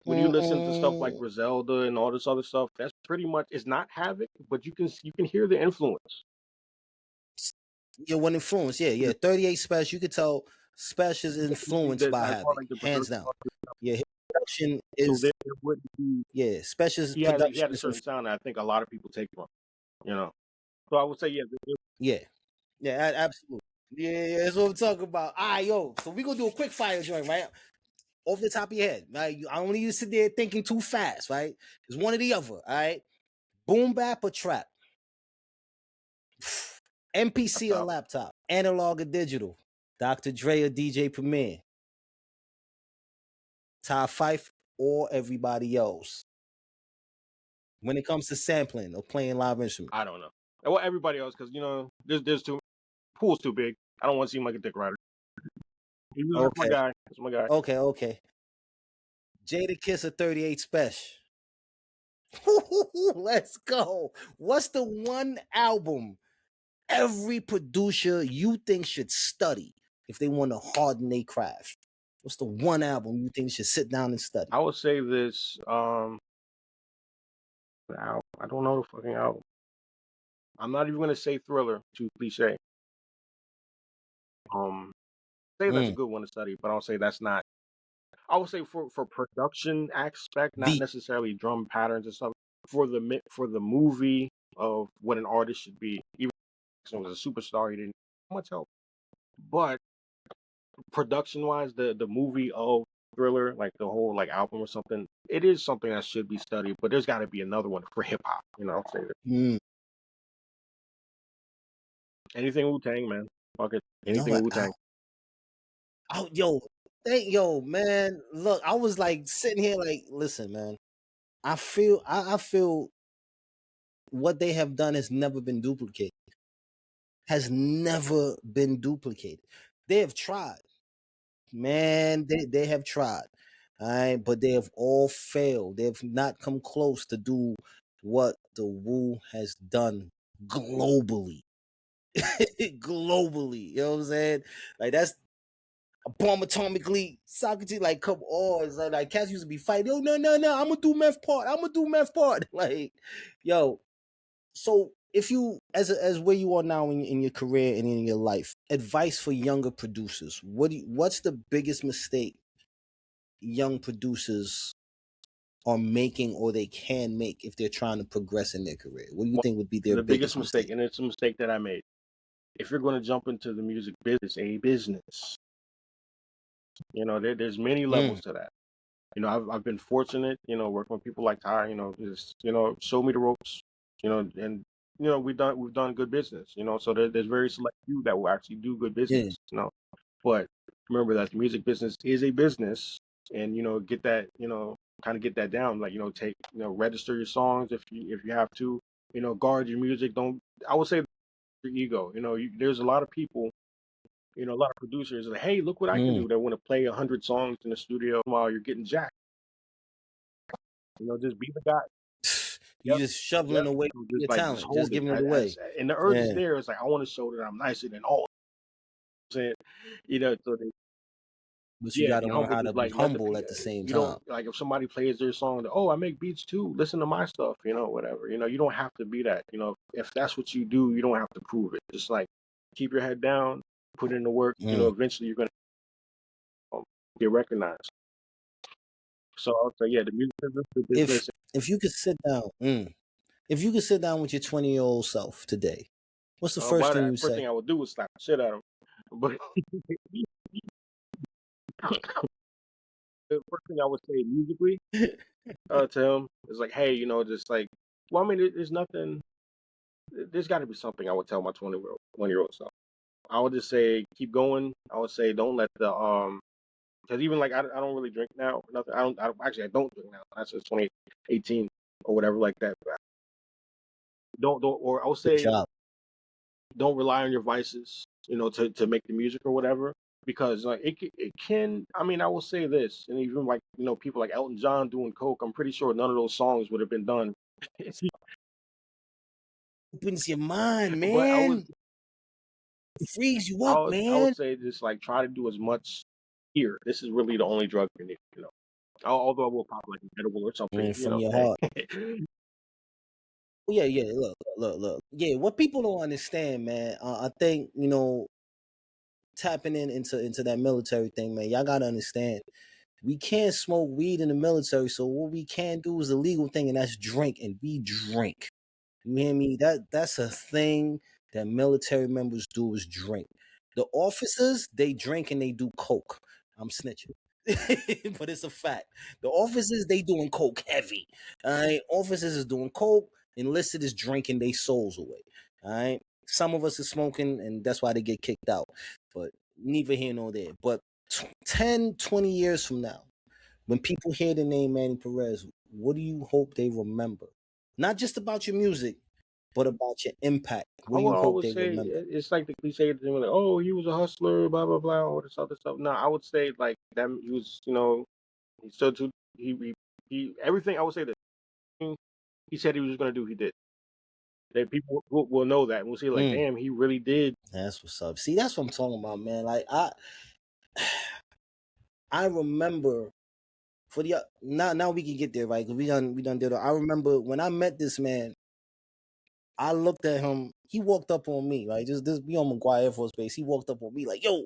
when you listen to stuff like Griselda and all this other stuff. That's pretty much, it's not Havoc, but you can hear the influence. Yeah, one influence. Yeah. 38 Special. You could tell Special is influenced by Havoc, like hands down. Yeah, his production is. So there wouldn't be. Yeah, Special's production. He had a certain sound that I think a lot of people take from. You know, so I would say yeah, absolutely. Yeah, that's what I'm talking about. All right, yo. So we gonna do a quick fire joint, right? Off the top of your head, right? I don't need you to sit there thinking too fast, right? It's one or the other, all right? Boom bap or trap? MPC or laptop? Analog or digital? Dr. Dre or DJ Premier? Ty Fyffe or everybody else? When it comes to sampling or playing live instruments? I don't know. Well, everybody else, because there's pool's too big. I don't want to seem like a dick rider. That's my guy. That's my guy. Okay. Jadakiss or 38 Special? Let's go. What's the one album every producer you think should study if they want to harden their craft? What's the one album you think should sit down and study? I would say this. I don't know the fucking album. I'm not even gonna say Thriller, too cliche. Say that's a good one to study, but I'll say that's not. I would say for production aspect, not necessarily drum patterns and stuff. For the movie of what an artist should be, even if he was a superstar, he didn't much help. But production wise, the movie of Thriller, like the whole like album or something, it is something that should be studied. But there's got to be another one for hip hop. I'll say that. Anything Wu-Tang, man. Fuck it. Anything Wu-Tang. Oh, man. Look, I was like sitting here like, listen, man. I feel what they have done has never been duplicated. Has never been duplicated. They have tried. Man, they have tried. All right, but they have all failed. They have not come close to do what the Wu has done globally. Globally. You know what I'm saying? Like that's bomb atomically Socrates, like, come on. So, like cats used to be fighting. Yo, no, I'm gonna do meth part. Like, yo. So if you as where you are now in your career and in your life, advice for younger producers, what's the biggest mistake young producers are making or they can make if they're trying to progress in their career? What do you think would be their biggest mistake? And it's a mistake that I made. If you're going to jump into the music business, a business, there's many levels to that. I've been fortunate, working with people like Ty, just, show me the ropes, and we've done good business, so there's very select few that will actually do good business, but remember that the music business is a business, and get that, kind of get that down, like take, register your songs if you have to, guard your music. I would say your ego. There's a lot of people, a lot of producers like, hey, look what I can do. They want to play 100 songs in the studio while you're getting jacked. Just be the guy. You're just shoveling away your talent, just giving it away. And the urge is there. It's like, I want to show that I'm nicer than all. So they, but you got to learn how to be humble at the same time. Like if somebody plays their song, I make beats too. Listen to my stuff, whatever. You don't have to be that. If that's what you do, you don't have to prove it. Just like keep your head down, put in the work. Eventually you're gonna get recognized. So I'll say, the music business. If you could sit down, if you could sit down with your 20-year-old self today, what's the first thing you say? First thing I would do is slap the shit out of him. But the first thing I would say musically to him is like, hey, just like, well, I mean, there's nothing. There's got to be something I would tell my 21-year-old self. I would just say, keep going. I would say, don't let the because even like I don't really drink now. Nothing. I don't drink now. That's just 2018 or whatever like that. Don't. Or I would say, don't rely on your vices, to make the music or whatever. Because like it can. I mean, I will say this, and even like people like Elton John doing coke. I'm pretty sure none of those songs would have been done. Opens your mind, But man. Frees you up, I would man. say just like try to do as much here. This is really the only drug you need. Although I will pop like an edible or something. From your Hey. heart. Yeah, yeah. Look. Yeah, what people don't understand, man. I think tapping into that military thing, man. Y'all gotta understand. We can't smoke weed in the military, so what we can do is the legal thing, and that's drink, and we drink. You hear me? That's a thing that military members do is drink. The officers, they drink and they do coke. I'm snitching. But it's a fact. The officers, they doing coke heavy. All right. Officers is doing coke, enlisted is drinking their souls away. All right. Some of us are smoking, and that's why they get kicked out. But neither here nor there. But 10, 20 years from now, when people hear the name Manny Perez, what do you hope they remember? Not just about your music, but about your impact. What I do would you hope always they say remember? it's like the cliche thing, like, oh, he was a hustler, blah blah blah, all this other stuff. No, I would say like that he was, he stood to he everything. I would say that he said he was going to do, he did. That people will know that and we'll see like, damn, he really did. That's what's up. See, that's what I'm talking about, man. Like I remember for the now we can get there, right? Cause we done did it. I remember when I met this man, I looked at him. He walked up on me, right? Just this be on McGuire Air Force Base. He walked up on me like, yo,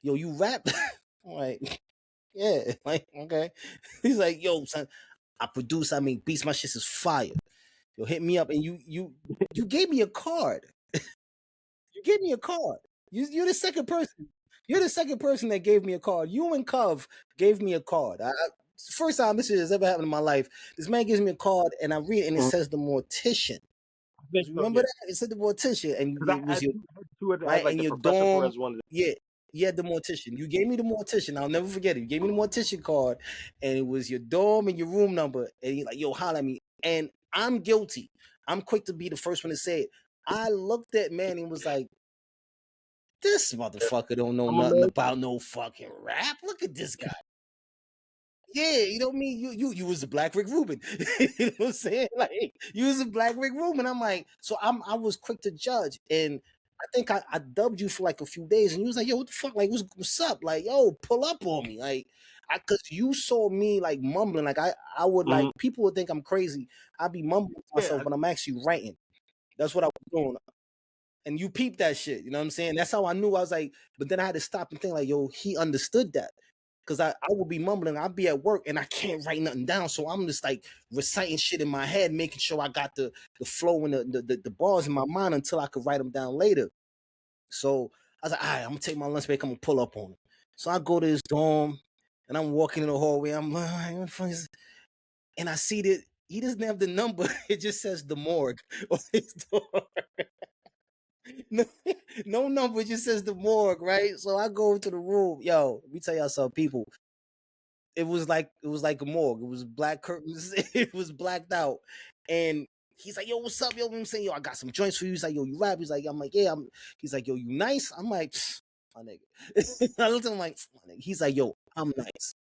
you rap? I'm like, yeah, like okay. He's like, yo, son, I produce. I mean, beats. My shit is fire. Yo, hit me up, and you gave me a card. You gave me a card. You're the second person. You're the second person that gave me a card. You and Cov gave me a card. First time this shit has ever happened in my life. This man gives me a card, and I read it, and it says the mortician. I think so, Remember yeah. that? It said the mortician, and Because it was I your I had right like in the your Professor dorm. Perez one. Yeah, yeah, the mortician. You gave me the mortician. I'll never forget it. You gave me the mortician card, and it was your dorm and your room number. And you're like, yo, holla at me. And I'm guilty. I'm quick to be the first one to say it. I looked at man and was like, this motherfucker don't know I'm a nothing man. about no fucking rap. Look at this guy. Yeah, you know what I mean? You was the Black Rick Rubin. You know what I'm saying? Like you was the Black Rick Rubin. I'm like, so I was quick to judge. And I think I dubbed you for like a few days and you was like, yo, what the fuck? Like, what's up? Like, yo, pull up on me. Like, cause you saw me like mumbling. Like I would like Mhm. people would think I'm crazy. I'd be mumbling to myself, Yeah, but I'm actually writing. That's what I was doing. And you peeped that shit. You know what I'm saying? That's how I knew. I was like, but then I had to stop and think like, yo, he understood that. Cause I would be mumbling, I'd be at work and I can't write nothing down. So I'm just like reciting shit in my head, making sure I got the flow and the bars in my mind until I could write them down later. So I was like, all right, I'm gonna take my lunch break, I'm gonna pull up on him. So I go to his dorm and I'm walking in the hallway. I'm like, what the fuck is this? And I see that he doesn't have the number. It just says the morgue on his door. No, no number, it just says the morgue, right? So I go into the room. Yo, let me tell y'all something, people. It was like a morgue. It was black curtains. It was blacked out. And he's like, yo, what's up? Yo, I'm saying, yo, I got some joints for you. He's like, yo, you rap? He's like, I'm like, yeah, he's like, yo, you nice? I'm like, my nigga. I looked at him like, my nigga. He's like, yo, I'm nice.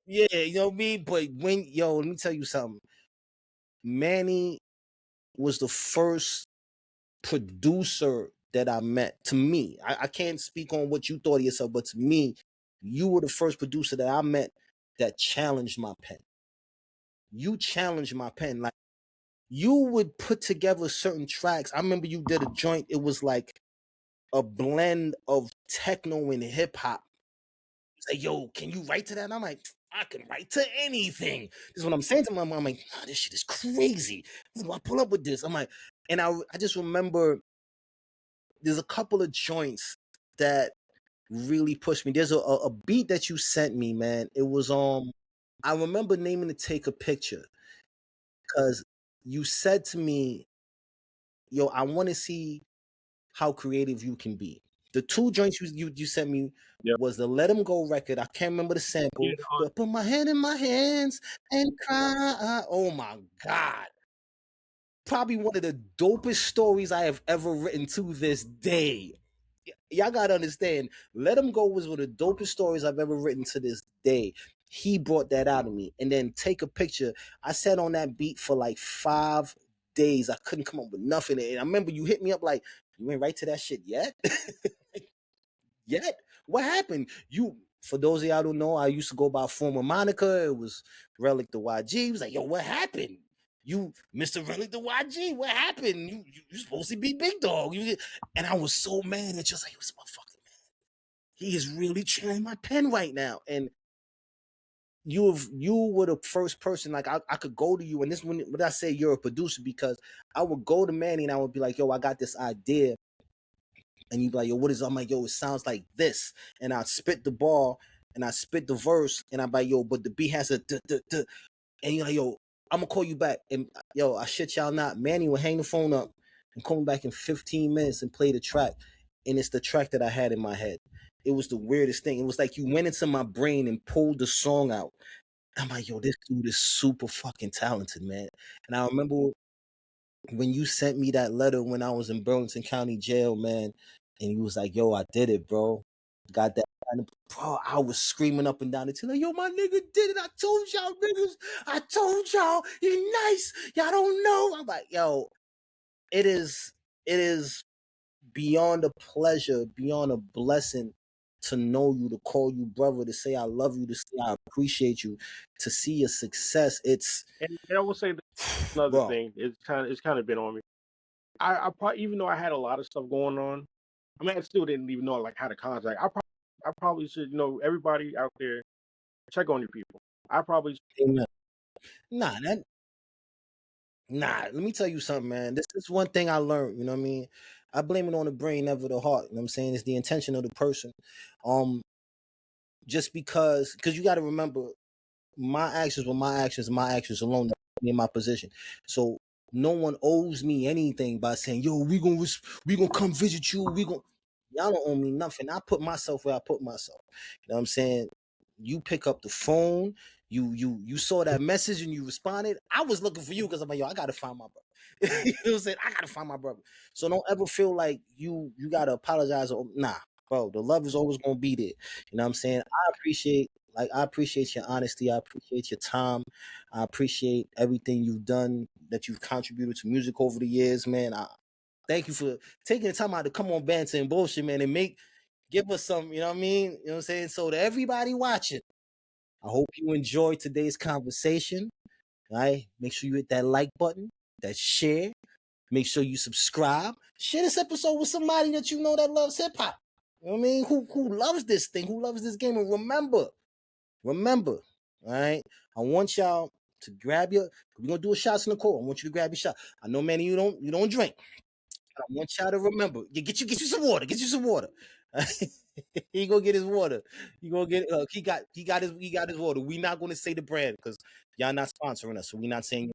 Yeah, you know what I mean? But let me tell you something. Manny was the first producer that I met. To me, I can't speak on what you thought of yourself, but to me, you were the first producer that I met that challenged my pen. You challenged my pen. Like you would put together certain tracks. I remember you did a joint. It was like a blend of techno and hip hop. Say, yo, can you write to that? And I'm like, I can write to anything. This is what I'm saying to my mom. I'm like, nah, this shit is crazy. I pull up with this. I'm like, and I just remember there's a couple of joints that really pushed me. There's a beat that you sent me, man. It was I remember naming to take a picture because you said to me, yo, I want to see how creative you can be. The two joints you sent me yeah, was the Let 'Em Go record. I can't remember the yeah. sample. The Put My Head in My Hands and Cry. Oh my God. probably one of the dopest stories I have ever written to this day. Y'all gotta understand, Let Him Go was one of the dopest stories I've ever written to this day. He brought that out of me. And then Take a Picture. I sat on that beat for like 5 days. I couldn't come up with nothing. And I remember you hit me up like, you ain't right to that shit yet? Yet? What happened? For those of y'all who don't know, I used to go by former moniker. It was Relic the YG. He was like, yo, what happened? You, Mr. Relic the YG, what happened? You supposed to be big dog. And I was so mad at you. I was like, this motherfucker, man. He is really trying my pen right now. And you were the first person, like I could go to you, and this when I say you're a producer, because I would go to Manny and I would be like, yo, I got this idea. And you'd be like, yo, what is it? I'm like, yo, it sounds like this. And I'd spit the bar and I spit the verse and I'm like, yo, but the beat has a duh, duh, duh. And you're like, yo, I'm gonna call you back. And yo, I shit y'all not. Manny would hang the phone up and call me back in 15 minutes and play the track. And it's the track that I had in my head. It was the weirdest thing. It was like you went into my brain and pulled the song out. I'm like, yo, this dude is super fucking talented, man. And I remember when you sent me that letter when I was in Burlington County Jail, man, and he was like, yo, I did it, bro. Got that. Bro, I was screaming up and down the table, like, yo, my nigga did it. I told y'all niggas. I told y'all. He nice. Y'all don't know. I'm like, yo, it is beyond a pleasure, beyond a blessing to know you, to call you brother, to say I love you, to say I appreciate you, to see your success. It's and I will say another thing. It's kind of been on me. I probably, even though I had a lot of stuff going on, I mean, I still didn't even know like how to contact. I probably should, everybody out there, check on your people. I probably should. Let me tell you something, man. This is one thing I learned, you know what I mean? I blame it on the brain, never the heart. You know what I'm saying? It's the intention of the person. Just because you got to remember, my actions were my actions alone that put me in my position. So no one owes me anything by saying, yo, we gonna come visit you. Y'all don't owe me nothing. I put myself where I put myself. You know what I'm saying? You pick up the phone, you saw that message and you responded. I was looking for you because I'm like, yo, I gotta find my brother. You know what I'm saying? I gotta find my brother. So don't ever feel like you gotta apologize. Nah, bro, the love is always gonna be there. You know what I'm saying? I appreciate your honesty. I appreciate your time. I appreciate everything you've done, that you've contributed to music over the years, man. I thank you for taking the time out to come on Banter'N'Bullsh, man, and give us some, you know what I mean? You know what I'm saying? So to everybody watching, I hope you enjoyed today's conversation. All right? Make sure you hit that like button, that share. Make sure you subscribe. Share this episode with somebody that you know that loves hip hop. You know what I mean? Who loves this thing, who loves this game. And remember, all right? I want y'all to grab we're gonna do a shots in the court. I want you to grab your shot. I know, Manny, you don't drink. I want y'all to remember. Get you some water. Get you some water. He gonna get his water. He gonna get. He got his water. We not gonna say the brand because y'all not sponsoring us, so we not saying.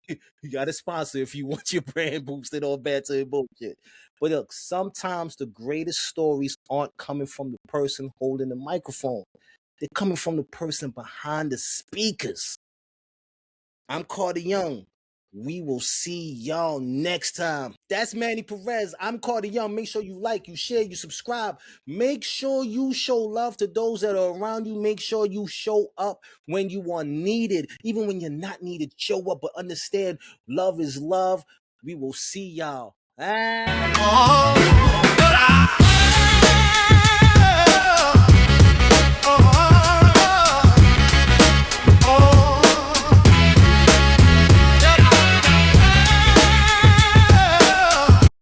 You got a sponsor if you want your brand boosted or Banter'N'Bullsh. But look, sometimes the greatest stories aren't coming from the person holding the microphone. They're coming from the person behind the speakers. I'm Carter Young. We will see y'all next time. That's Manny Perez. I'm Carter Young. Make sure you like, you share, you subscribe. Make sure you show love to those that are around you. Make sure you show up when you are needed. Even when you're not needed, show up. But understand, love is love. We will see y'all.